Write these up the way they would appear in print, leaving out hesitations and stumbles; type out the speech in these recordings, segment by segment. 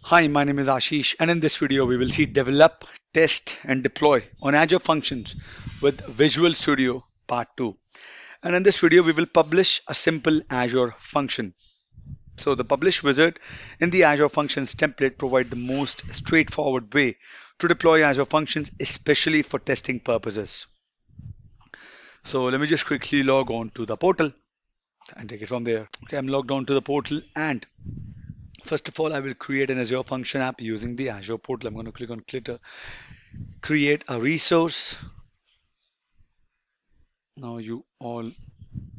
Hi, my name is Ashish, and in this video, we will see develop, test, and deploy on Azure Functions with Visual Studio Part 2. And in this video, we will publish a simple Azure function. So, the publish wizard in the Azure Functions template provide the most straightforward way to deploy Azure Functions, especially for testing purposes. So, let me just quickly log on to the portal and take it from there. Okay, I'm logged on to the portal, and first of all, I will create an Azure Function app using the Azure portal. I'm going to click on create a resource. Now you all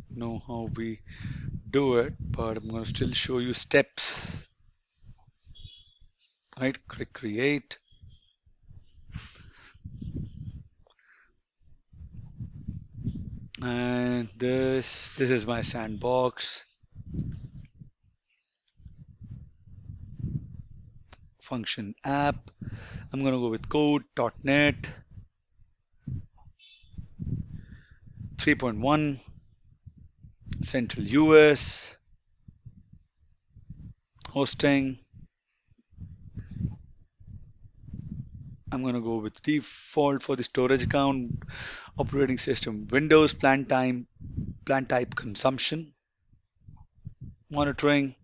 know how we do it, but I'm going to still show you steps. Right, click create. And this is my sandbox function app. I'm going to go with code.NET 3.1, Central US, hosting. I'm going to go with default for the storage account, operating system, Windows, plan type consumption, monitoring,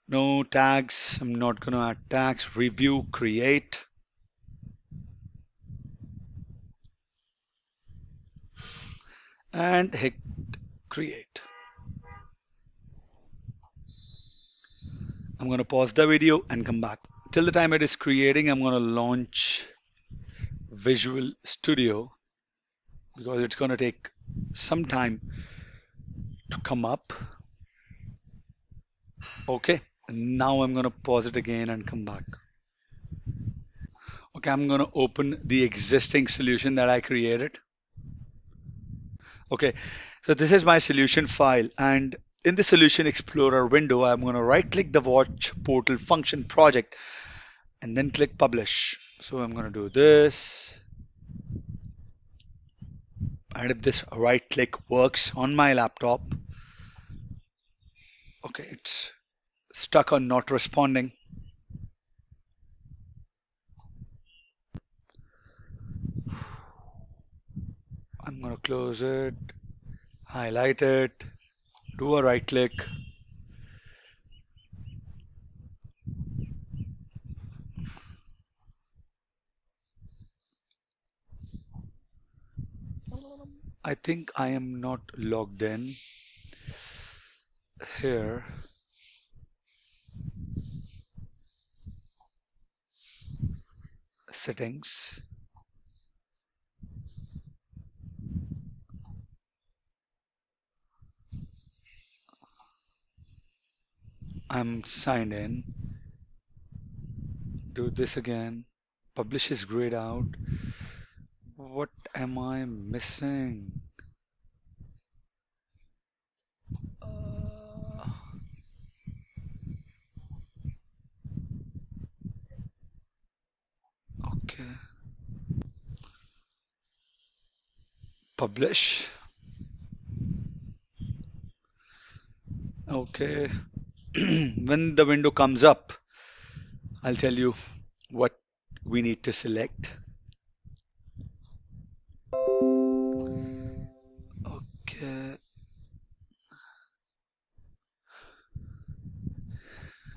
no tags. I'm not going to add tags, review, create. And hit create. I'm going to pause the video and come back. Till the time it is creating, I'm going to launch Visual Studio because it's going to take some time to come up. Okay, and now I'm going to pause it again and come back. Okay, I'm going to open the existing solution that I created. Okay, so this is my solution file, and in the Solution Explorer window, I'm going to right-click the Watch Portal Function project and then click Publish. So I'm going to do this. And if this right-click works on my laptop, okay, it's stuck on not responding. I'm going to close it, highlight it, do a right-click. I think I am not logged in here. Settings. I'm signed in. Do this again. Publish is grayed out. What am I missing? Uh, okay. Publish. Okay. When the window comes up, I'll tell you what we need to select. Okay.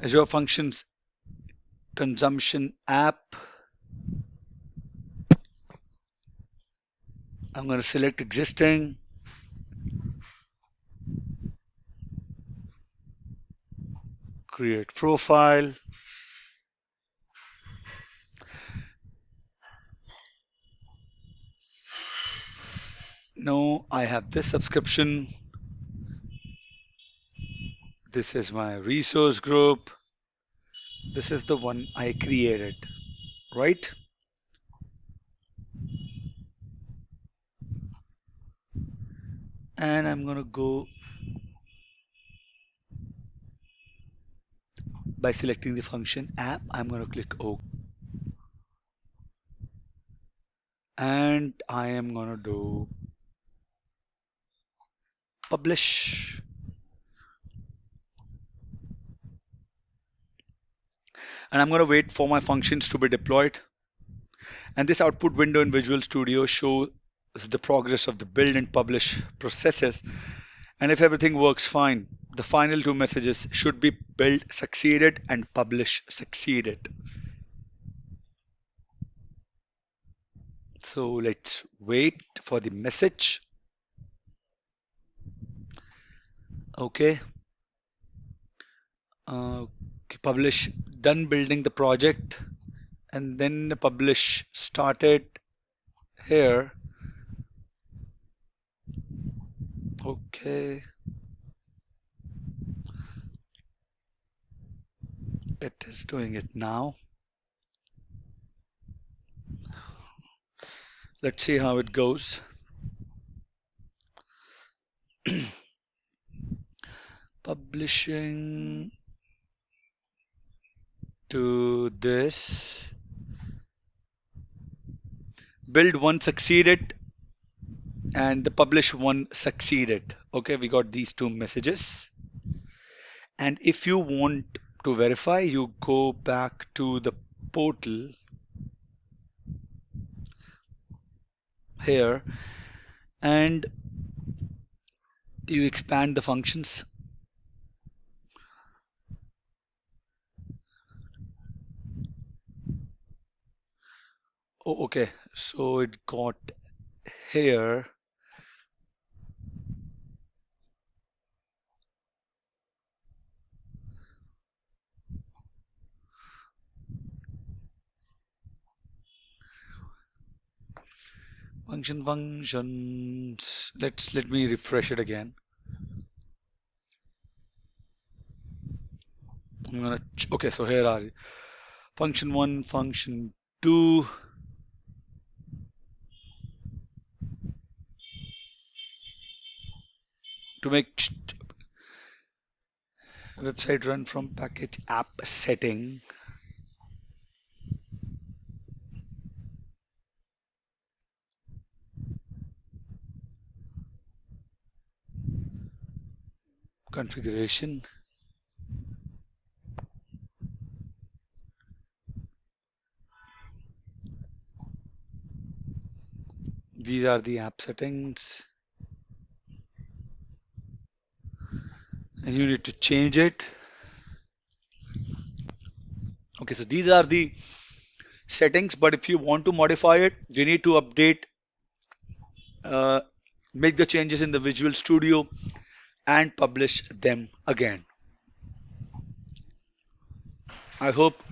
Azure Functions Consumption App. I'm going to select existing. Create profile. No, I have this subscription. This is my resource group. This is the one I created, right? And I'm going to go by selecting the function app. I'm going to click OK. And I am going to do publish. And I'm going to wait for my functions to be deployed. And this output window in Visual Studio shows the progress of the build and publish processes. And if everything works fine, the final two messages should be build succeeded and publish succeeded. So let's wait for the message. Okay. Okay, publish, done building the project, and then the publish started here. Okay, it is doing it now. Let's see how it goes. Publishing to this. Build one succeeded and the publish one succeeded. Okay, we got these two messages. And if you want to verify, you go back to the portal here and you expand the functions. Oh, okay, so it got here. Functions. Let me refresh it again. Okay, so here are function one, function two. To make website run from package app setting. Configuration. These are the app settings. And you need to change it. Okay, so these are the settings, but if you want to modify it, you need to update, uh, make the changes in the Visual Studio and publish them again. I hope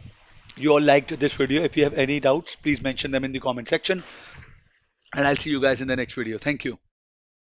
you all liked this video. If you have any doubts, please mention them in the comment section, and I'll see you guys in the next video. Thank you.